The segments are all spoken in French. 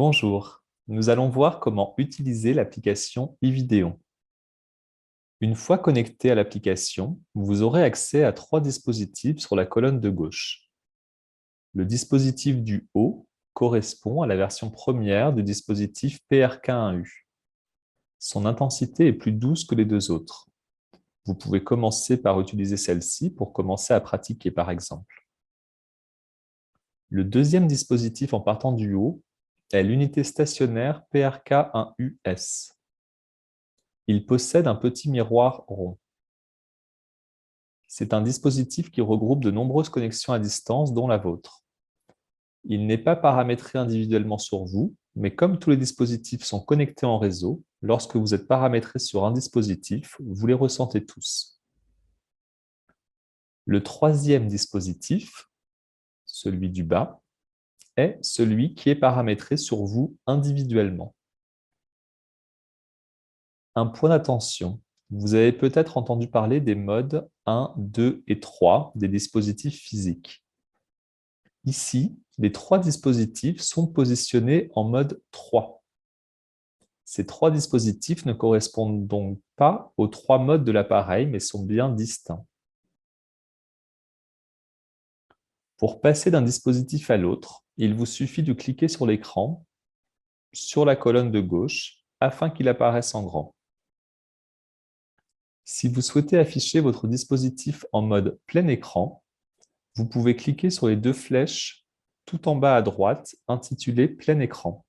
Bonjour, nous allons voir comment utiliser l'application iVideo. Une fois connecté à l'application, vous aurez accès à trois dispositifs sur la colonne de gauche. Le dispositif du haut correspond à la version première du dispositif PRK1U. Son intensité est plus douce que les deux autres. Vous pouvez commencer par utiliser celle-ci pour commencer à pratiquer, par exemple. Le deuxième dispositif en partant du haut est l'unité stationnaire PRK1US. Il possède un petit miroir rond. C'est un dispositif qui regroupe de nombreuses connexions à distance, dont la vôtre. Il n'est pas paramétré individuellement sur vous, mais comme tous les dispositifs sont connectés en réseau, lorsque vous êtes paramétré sur un dispositif, vous les ressentez tous. Le troisième dispositif, celui du bas, est celui qui est paramétré sur vous individuellement. Un point d'attention. Vous avez peut-être entendu parler des modes 1, 2 et 3 des dispositifs physiques. Ici, les trois dispositifs sont positionnés en mode 3. Ces trois dispositifs ne correspondent donc pas aux trois modes de l'appareil, mais sont bien distincts. Pour passer d'un dispositif à l'autre, il vous suffit de cliquer sur l'écran, sur la colonne de gauche, afin qu'il apparaisse en grand. Si vous souhaitez afficher votre dispositif en mode plein écran, vous pouvez cliquer sur les deux flèches tout en bas à droite intitulées plein écran.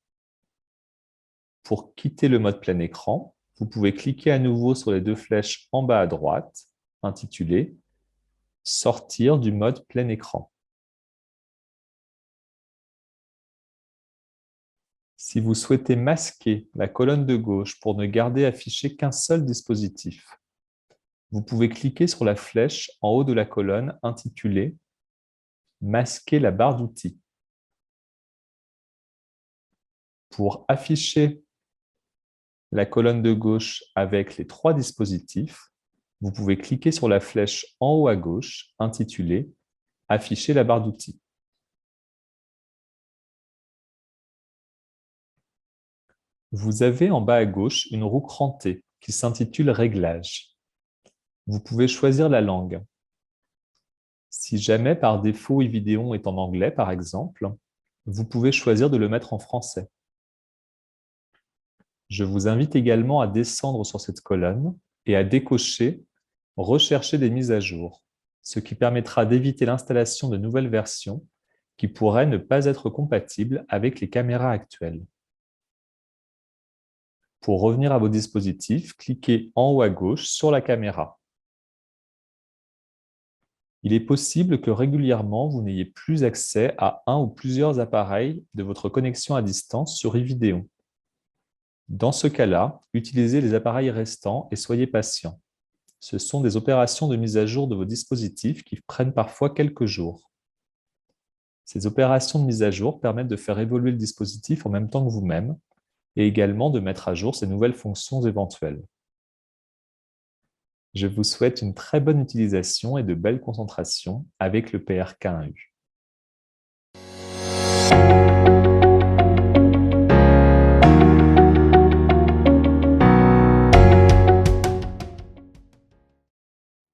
Pour quitter le mode plein écran, vous pouvez cliquer à nouveau sur les deux flèches en bas à droite intitulées sortir du mode plein écran. Si vous souhaitez masquer la colonne de gauche pour ne garder affiché qu'un seul dispositif, vous pouvez cliquer sur la flèche en haut de la colonne intitulée masquer la barre d'outils. Pour afficher la colonne de gauche avec les trois dispositifs, vous pouvez cliquer sur la flèche en haut à gauche intitulée « Afficher la barre d'outils ». Vous avez en bas à gauche une roue crantée qui s'intitule « Réglages ». Vous pouvez choisir la langue. Si jamais par défaut iVideo est en anglais, par exemple, vous pouvez choisir de le mettre en français. Je vous invite également à descendre sur cette colonne et à décocher « Rechercher des mises à jour », ce qui permettra d'éviter l'installation de nouvelles versions qui pourraient ne pas être compatibles avec les caméras actuelles. Pour revenir à vos dispositifs, cliquez en haut à gauche sur la caméra. Il est possible que régulièrement, vous n'ayez plus accès à un ou plusieurs appareils de votre connexion à distance sur iVideo. Dans ce cas-là, utilisez les appareils restants et soyez patient. Ce sont des opérations de mise à jour de vos dispositifs qui prennent parfois quelques jours. Ces opérations de mise à jour permettent de faire évoluer le dispositif en même temps que vous-même et également de mettre à jour ces nouvelles fonctions éventuelles. Je vous souhaite une très bonne utilisation et de belles concentrations avec le PRK1U.